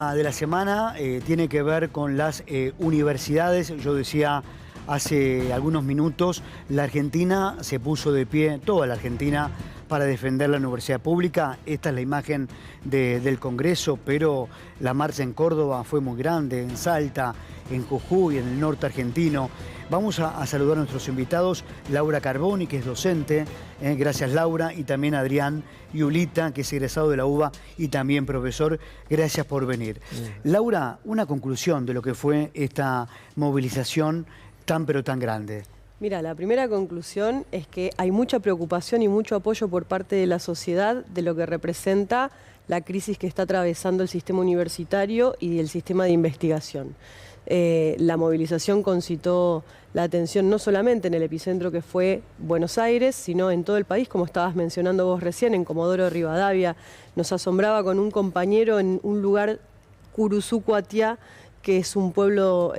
De la semana tiene que ver con las universidades. Yo decía hace algunos minutos, la Argentina se puso de pie, toda la Argentina, para defender la universidad pública. Esta es la imagen del Congreso, pero la marcha en Córdoba fue muy grande, en Salta, en Jujuy, en el norte argentino. Vamos a saludar a nuestros invitados, Laura Carboni, que es docente, gracias Laura, y también Adrián Iulita, que es egresado de la UBA y también profesor, gracias por venir. Laura, una conclusión de lo que fue esta movilización tan pero tan grande. Mira, la primera conclusión es que hay mucha preocupación y mucho apoyo por parte de la sociedad de lo que representa la crisis que está atravesando el sistema universitario y el sistema de investigación. La movilización concitó la atención no solamente en el epicentro que fue Buenos Aires, sino en todo el país, como estabas mencionando vos recién, en Comodoro Rivadavia. Nos asombraba con un compañero en un lugar, Curuzú-Cuatiá, que es un pueblo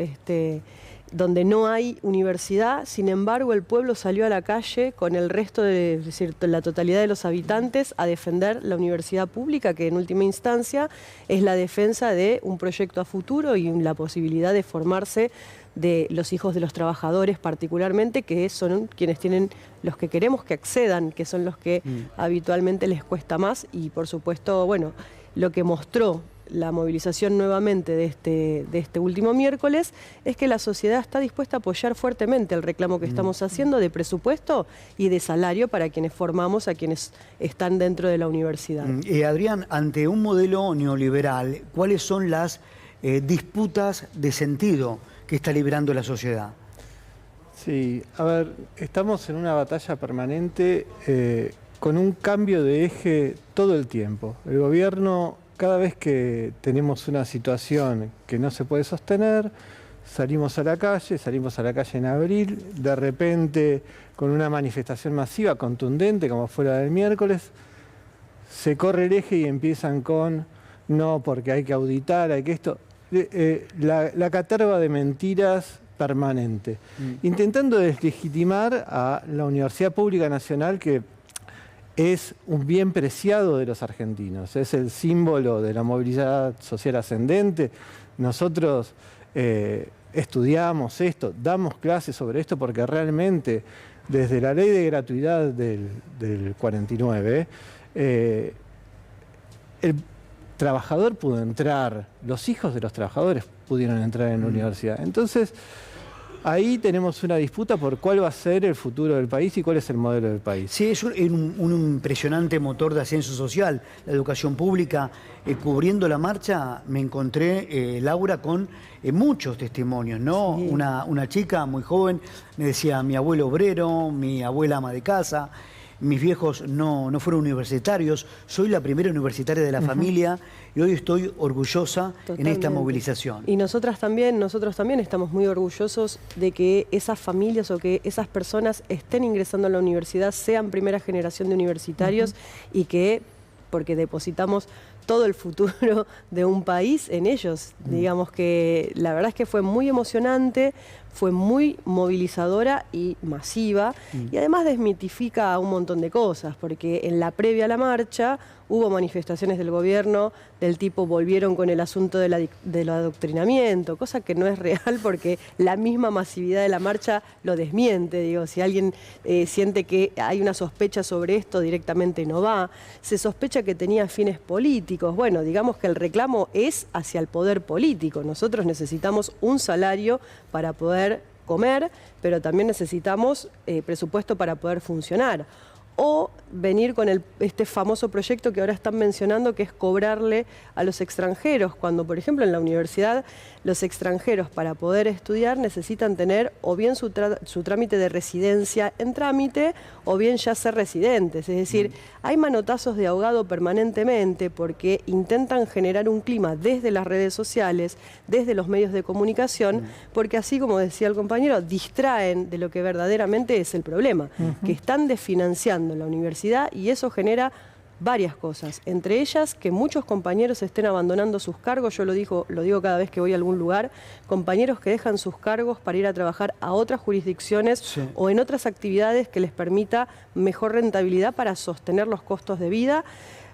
donde no hay universidad. Sin embargo, el pueblo salió a la calle con el resto es decir, la totalidad de los habitantes a defender la universidad pública, que en última instancia es la defensa de un proyecto a futuro y la posibilidad de formarse de los hijos de los trabajadores particularmente, que son quienes tienen, los que queremos que accedan, que son los que habitualmente les cuesta más. Y por supuesto, bueno, lo que mostró la movilización nuevamente de este último miércoles es que la sociedad está dispuesta a apoyar fuertemente el reclamo que estamos haciendo de presupuesto y de salario para quienes formamos a quienes están dentro de la universidad. Adrián, ante un modelo neoliberal, ¿cuáles son las disputas de sentido que está librando la sociedad? Sí, a ver, estamos en una batalla permanente con un cambio de eje todo el tiempo. El gobierno, cada vez que tenemos una situación que no se puede sostener, salimos a la calle en abril, de repente con una manifestación masiva, contundente, como fue la del miércoles, se corre el eje y empiezan con no, porque hay que auditar, hay que esto. La caterva de mentiras permanente, intentando deslegitimar a la Universidad Pública Nacional, que es un bien preciado de los argentinos, es el símbolo de la movilidad social ascendente. Nosotros estudiamos esto, damos clases sobre esto, porque realmente desde la ley de gratuidad del 49, el trabajador pudo entrar, los hijos de los trabajadores pudieron entrar en la universidad. Entonces, ahí tenemos una disputa por cuál va a ser el futuro del país y cuál es el modelo del país. Sí, es un impresionante motor de ascenso social, la educación pública. Cubriendo la marcha me encontré, Laura, con muchos testimonios, ¿no? Sí. Una chica muy joven me decía: mi abuelo obrero, mi abuela ama de casa, mis viejos no fueron universitarios, soy la primera universitaria de la familia y hoy estoy orgullosa en esta movilización. Y nosotros también estamos muy orgullosos de que esas familias o que esas personas estén ingresando a la universidad, sean primera generación de universitarios y que, porque depositamos todo el futuro de un país en ellos. Digamos que la verdad es que fue muy emocionante, fue muy movilizadora y masiva, y además desmitifica un montón de cosas, porque en la previa a la marcha hubo manifestaciones del gobierno del tipo volvieron con el asunto del adoctrinamiento, cosa que no es real porque la misma masividad de la marcha lo desmiente. Digo, si alguien siente que hay una sospecha sobre esto, directamente no va. Se sospecha que tenía fines políticos. Bueno, digamos que el reclamo es hacia el poder político. Nosotros necesitamos un salario para poder comer, pero también necesitamos presupuesto para poder funcionar. O venir con este famoso proyecto que ahora están mencionando, que es cobrarle a los extranjeros, cuando, por ejemplo, en la universidad los extranjeros para poder estudiar necesitan tener o bien su trámite de residencia en trámite o bien ya ser residentes. Es decir, hay manotazos de ahogado permanentemente porque intentan generar un clima desde las redes sociales, desde los medios de comunicación, porque así, como decía el compañero, distraen de lo que verdaderamente es el problema, que están desfinanciando la universidad, y eso genera varias cosas, entre ellas que muchos compañeros estén abandonando sus cargos. Yo lo digo cada vez que voy a algún lugar, compañeros que dejan sus cargos para ir a trabajar a otras jurisdicciones o en otras actividades que les permita mejor rentabilidad para sostener los costos de vida.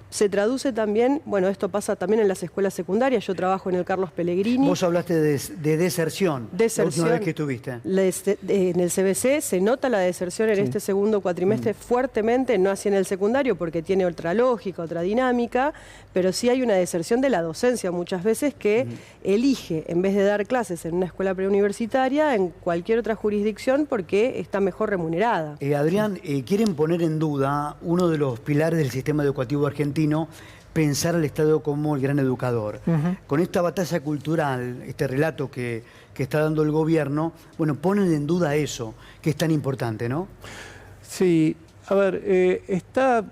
Se traduce también, bueno, esto pasa también en las escuelas secundarias. Yo trabajo en el Carlos Pellegrini. Vos hablaste de deserción, la última vez que estuviste. En el CBC se nota la deserción en este segundo cuatrimestre fuertemente, no así en el secundario porque tiene otra lógica, otra dinámica, pero sí hay una deserción de la docencia muchas veces que elige, en vez de dar clases en una escuela preuniversitaria, en cualquier otra jurisdicción porque está mejor remunerada. Adrián, quieren poner en duda uno de los pilares del sistema educativo argentino, pensar al Estado como el gran educador. Con esta batalla cultural, este relato que está dando el gobierno, bueno, ponen en duda eso, que es tan importante, ¿no? Sí, a ver, está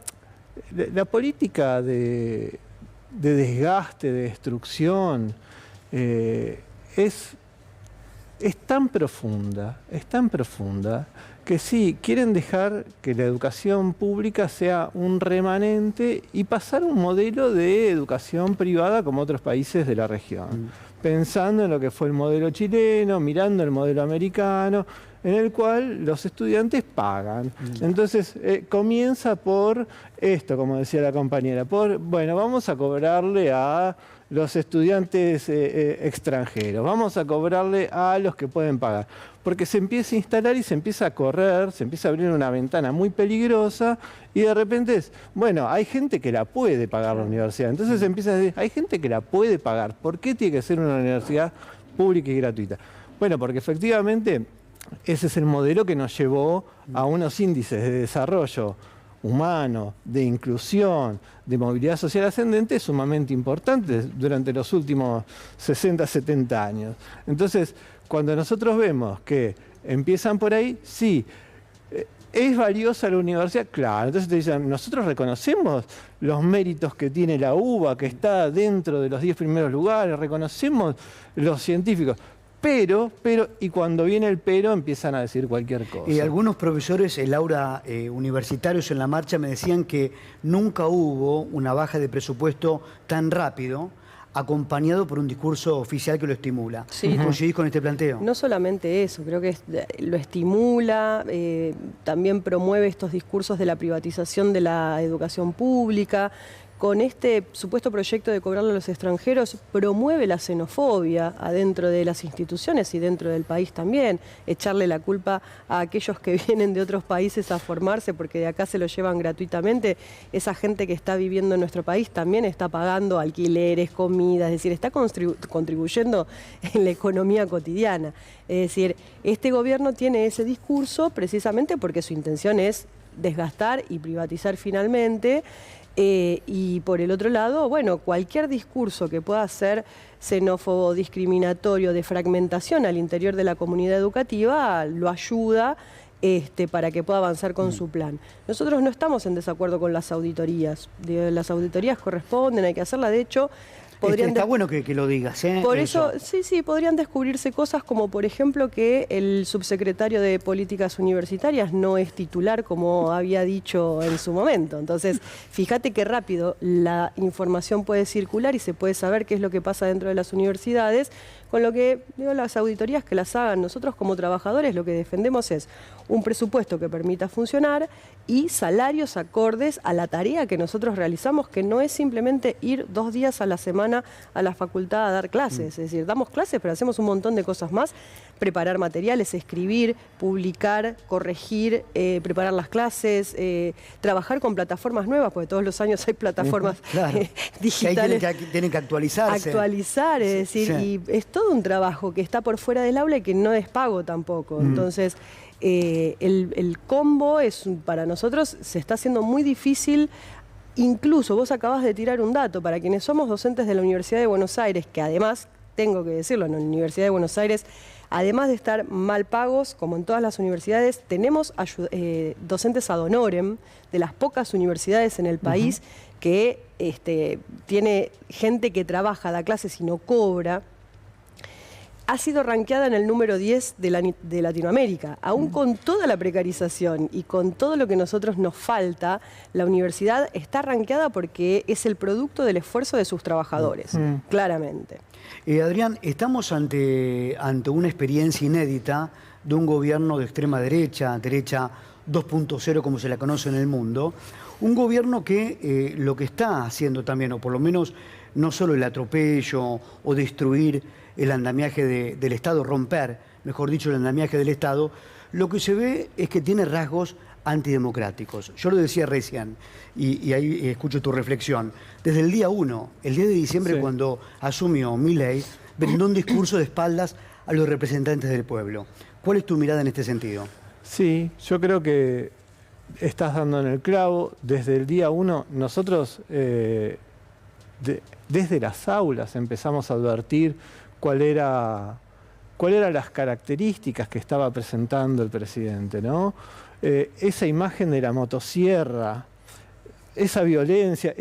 la política de desgaste, de destrucción, es tan profunda, que sí, quieren dejar que la educación pública sea un remanente y pasar a un modelo de educación privada como otros países de la región. Pensando en lo que fue el modelo chileno, mirando el modelo americano, en el cual los estudiantes pagan. Entonces, comienza por esto, como decía la compañera, bueno, vamos a cobrarle a los estudiantes extranjeros, vamos a cobrarle a los que pueden pagar. Porque se empieza a instalar y se empieza a correr, se empieza a abrir una ventana muy peligrosa y de repente bueno, hay gente que la puede pagar la universidad. Entonces se empieza a decir, hay gente que la puede pagar. ¿Por qué tiene que ser una universidad pública y gratuita? Bueno, porque efectivamente ese es el modelo que nos llevó a unos índices de desarrollo humano, de inclusión, de movilidad social ascendente sumamente importantes durante los últimos 60, 70 años. Entonces, cuando nosotros vemos que empiezan por ahí, sí, ¿es valiosa la universidad? Claro, entonces te dicen, nosotros reconocemos los méritos que tiene la UBA, que está dentro de los 10 primeros lugares, reconocemos los científicos. Pero, y cuando viene el pero, empiezan a decir cualquier cosa. Y algunos profesores, Laura, universitarios en la marcha, me decían que nunca hubo una baja de presupuesto tan rápido, acompañado por un discurso oficial que lo estimula. Sí. ¿Coincidís con este planteo? No solamente eso, creo que lo estimula, también promueve estos discursos de la privatización de la educación pública. Con este supuesto proyecto de cobrarle a los extranjeros, promueve la xenofobia adentro de las instituciones y dentro del país también. Echarle la culpa a aquellos que vienen de otros países a formarse porque de acá se lo llevan gratuitamente. Esa gente que está viviendo en nuestro país también está pagando alquileres, comida, es decir, está contribuyendo en la economía cotidiana. Es decir, este gobierno tiene ese discurso precisamente porque su intención es desgastar y privatizar finalmente. Y por el otro lado, bueno, cualquier discurso que pueda ser xenófobo, discriminatorio, de fragmentación al interior de la comunidad educativa, lo ayuda para que pueda avanzar con su plan. Nosotros no estamos en desacuerdo con las auditorías. Las auditorías corresponden, hay que hacerlas. De hecho, está bueno que lo digas, ¿eh? Por eso, sí, podrían descubrirse cosas como, por ejemplo, que el subsecretario de Políticas Universitarias no es titular, como había dicho en su momento. Entonces, fíjate qué rápido la información puede circular y se puede saber qué es lo que pasa dentro de las universidades, con lo que, digo, las auditorías que las hagan. Nosotros como trabajadores lo que defendemos es un presupuesto que permita funcionar y salarios acordes a la tarea que nosotros realizamos, que no es simplemente ir 2 días a la semana a la facultad a dar clases. Es decir, damos clases, pero hacemos un montón de cosas más. Preparar materiales, escribir, publicar, corregir, preparar las clases, trabajar con plataformas nuevas, porque todos los años hay plataformas digitales. Que tienen que actualizarse. Actualizar, es decir, y es todo un trabajo que está por fuera del aula y que no es pago tampoco. Entonces, el combo para nosotros se está haciendo muy difícil. Incluso vos acabás de tirar un dato, para quienes somos docentes de la Universidad de Buenos Aires, que además, tengo que decirlo, en la Universidad de Buenos Aires, además de estar mal pagos, como en todas las universidades, tenemos docentes ad honorem de las pocas universidades en el país que tiene gente que trabaja, da clases y no cobra. Ha sido rankeada en el número 10 de Latinoamérica. Aún con toda la precarización y con todo lo que a nosotros nos falta, la universidad está rankeada porque es el producto del esfuerzo de sus trabajadores, claramente. Adrián, estamos ante una experiencia inédita de un gobierno de extrema derecha, derecha 2.0 como se la conoce en el mundo, Un gobierno que lo que está haciendo también, o por lo menos no solo el atropello o destruir el andamiaje del Estado, romper, mejor dicho, el andamiaje del Estado, lo que se ve es que tiene rasgos antidemocráticos. Yo lo decía recién, y ahí escucho tu reflexión. Desde el día 1, el día de diciembre, cuando asumió Milei, brindó un discurso de espaldas a los representantes del pueblo. ¿Cuál es tu mirada en este sentido? Sí, yo creo que estás dando en el clavo. Desde el día 1, nosotros desde las aulas empezamos a advertir cuáles eran las características que estaba presentando el presidente, ¿no? Esa imagen de la motosierra, esa violencia,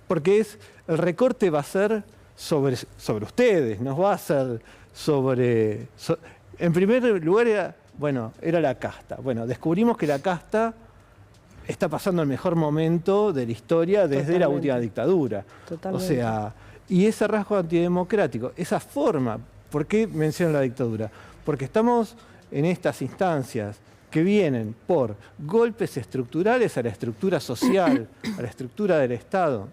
porque el recorte va a ser sobre ustedes, nos va a ser en primer lugar era la casta. Bueno, descubrimos que la casta está pasando el mejor momento de la historia desde la última dictadura. Totalmente. O sea, y ese rasgo antidemocrático, esa forma, ¿por qué menciono la dictadura? Porque estamos en estas instancias que vienen por golpes estructurales a la estructura social, a la estructura del Estado.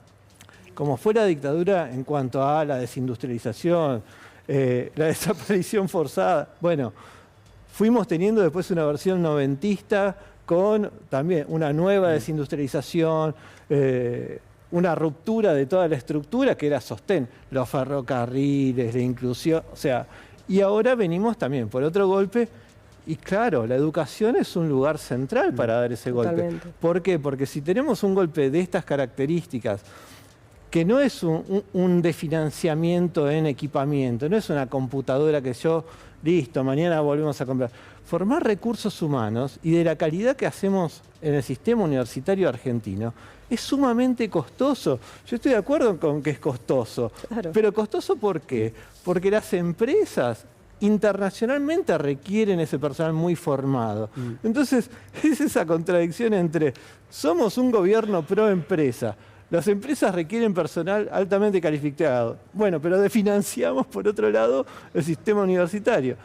Como fue la dictadura en cuanto a la desindustrialización, la desaparición forzada. Bueno, fuimos teniendo después una versión noventista con también una nueva desindustrialización, una ruptura de toda la estructura que era sostén, los ferrocarriles, la inclusión, o sea, y ahora venimos también por otro golpe. Y claro, la educación es un lugar central para dar ese golpe. ¿Por qué? Porque si tenemos un golpe de estas características, que no es un desfinanciamiento en equipamiento, no es una computadora que listo, mañana volvemos a comprar. Formar recursos humanos y de la calidad que hacemos en el sistema universitario argentino es sumamente costoso. Yo estoy de acuerdo con que es costoso, pero costoso ¿por qué? Porque las empresas internacionalmente requieren ese personal muy formado. Entonces, es esa contradicción entre somos un gobierno pro empresa, las empresas requieren personal altamente calificado. Bueno, pero desfinanciamos por otro lado el sistema universitario.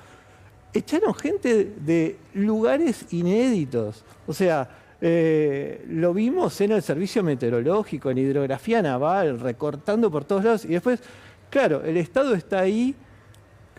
Echaron gente de lugares inéditos. O sea, lo vimos en el servicio meteorológico, en hidrografía naval, recortando por todos lados. Y después, claro, el Estado está ahí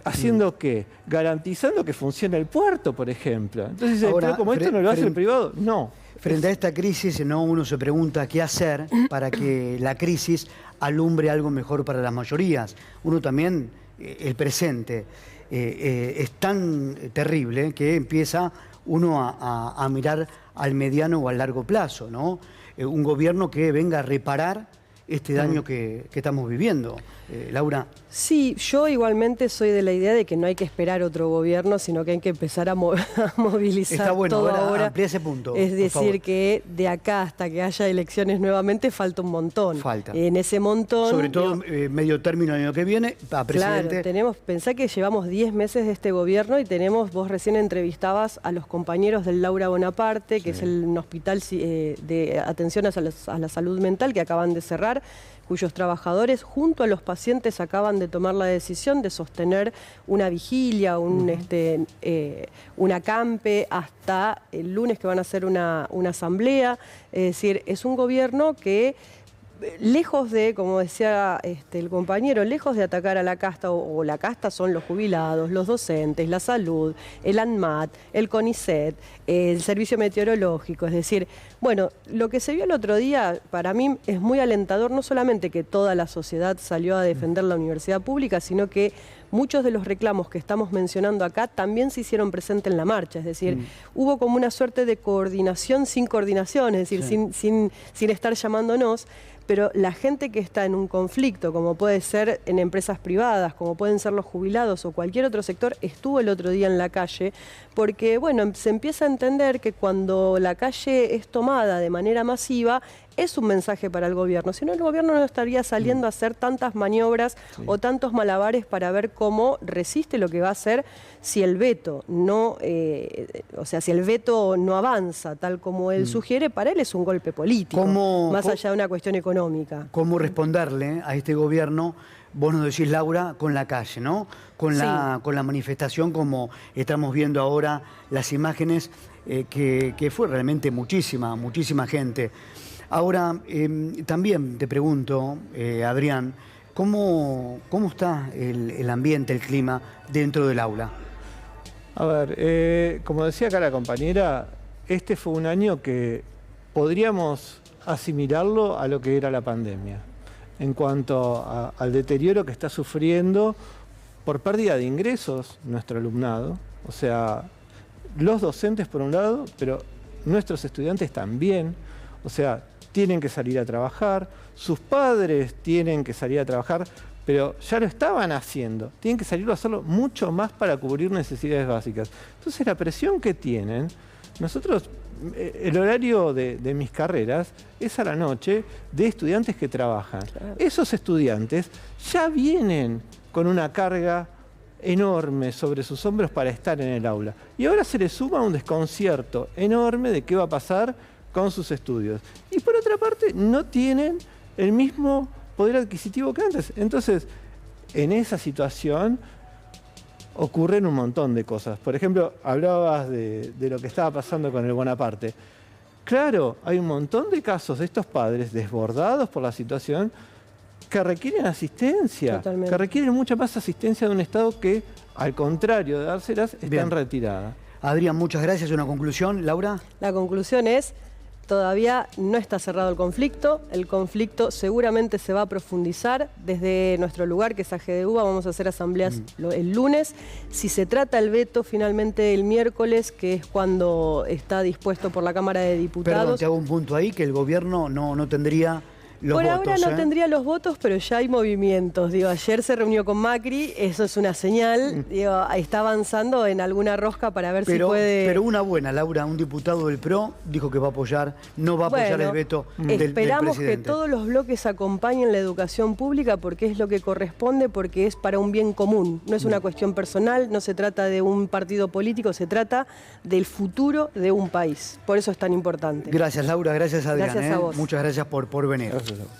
¿haciendo qué? Garantizando que funcione el puerto, por ejemplo. Entonces, ahora, pero como esto no lo hace el privado, no. Frente a esta crisis, ¿no? Uno se pregunta qué hacer para que la crisis alumbre algo mejor para las mayorías. Uno también, el presente, es tan terrible que empieza uno a mirar al mediano o al largo plazo, ¿no? Un gobierno que venga a reparar este daño que estamos viviendo. Laura. Sí, yo igualmente soy de la idea de que no hay que esperar otro gobierno, sino que hay que empezar a movilizar Está bueno, todo ahora. Amplía ese punto. Es decir, que de acá hasta que haya elecciones nuevamente falta un montón. Falta. En ese montón... Sobre todo medio término el año que viene, a presidente. Claro, pensá que llevamos 10 meses de este gobierno y vos recién entrevistabas a los compañeros del Laura Bonaparte, que es un hospital de atención a la salud mental que acaban de cerrar, cuyos trabajadores junto a los pacientes acaban de tomar la decisión de sostener una vigilia, un acampe hasta el lunes que van a hacer una asamblea. Es decir, es un gobierno que lejos de, como decía el compañero, lejos de atacar a la casta, o la casta son los jubilados, los docentes, la salud, el ANMAT, el CONICET, el servicio meteorológico. Es decir, bueno, lo que se vio el otro día para mí es muy alentador, no solamente que toda la sociedad salió a defender la universidad pública, sino que muchos de los reclamos que estamos mencionando acá también se hicieron presentes en la marcha. Es decir, hubo como una suerte de coordinación sin coordinación, es decir, sin estar llamándonos. Pero la gente que está en un conflicto, como puede ser en empresas privadas, como pueden ser los jubilados o cualquier otro sector, estuvo el otro día en la calle, porque bueno, se empieza a entender que cuando la calle es tomada de manera masiva, es un mensaje para el gobierno. Si no, el gobierno no estaría saliendo a hacer tantas maniobras o tantos malabares para ver cómo resiste lo que va a hacer si el veto no, si el veto no avanza tal como él sugiere. Para él es un golpe político, más allá de una cuestión económica. ¿Cómo responderle a este gobierno vos nos decís, Laura, con la calle, ¿no? Con la manifestación, como estamos viendo ahora las imágenes, que fue realmente muchísima gente. Ahora, también te pregunto, Adrián, ¿cómo está el ambiente, el clima dentro del aula? A ver, como decía acá la compañera, este fue un año que podríamos asimilarlo a lo que era la pandemia, en cuanto al deterioro que está sufriendo por pérdida de ingresos nuestro alumnado, o sea, los docentes por un lado, pero nuestros estudiantes también, o sea, tienen que salir a trabajar, sus padres tienen que salir a trabajar, pero ya lo estaban haciendo, tienen que salir a hacerlo mucho más para cubrir necesidades básicas. Entonces la presión que tienen, nosotros, el horario de mis carreras es a la noche de estudiantes que trabajan. Claro. Esos estudiantes ya vienen con una carga enorme sobre sus hombros para estar en el aula. Y ahora se les suma un desconcierto enorme de qué va a pasar con sus estudios. Y por otra parte, no tienen el mismo poder adquisitivo que antes. Entonces, en esa situación ocurren un montón de cosas. Por ejemplo, hablabas de lo que estaba pasando con el Bonaparte. Claro, hay un montón de casos de estos padres desbordados por la situación que requieren asistencia, Totalmente. que requieren mucha más asistencia de un Estado que, al contrario de dárselas, está en retirada. Adrián, muchas gracias. ¿Una conclusión, Laura? La conclusión es, todavía no está cerrado el conflicto seguramente se va a profundizar. Desde nuestro lugar, que es AGDUBA, vamos a hacer asambleas el lunes. Si se trata el veto finalmente el miércoles, que es cuando está dispuesto por la Cámara de Diputados. Perdón, te hago un punto ahí, que el gobierno no tendría los votos. Por ahora no tendría los votos, pero ya hay movimientos. Digo, ayer se reunió con Macri, eso es una señal. Digo, está avanzando en alguna rosca para ver si puede... Pero una buena, Laura, un diputado del PRO dijo que va a apoyar, no va a apoyar el veto del presidente. Esperamos que todos los bloques acompañen la educación pública porque es lo que corresponde, porque es para un bien común. No es una cuestión personal, no se trata de un partido político, se trata del futuro de un país. Por eso es tan importante. Gracias, Laura, gracias, Adrián. Gracias a vos. Muchas gracias por venir. Gracias a vos.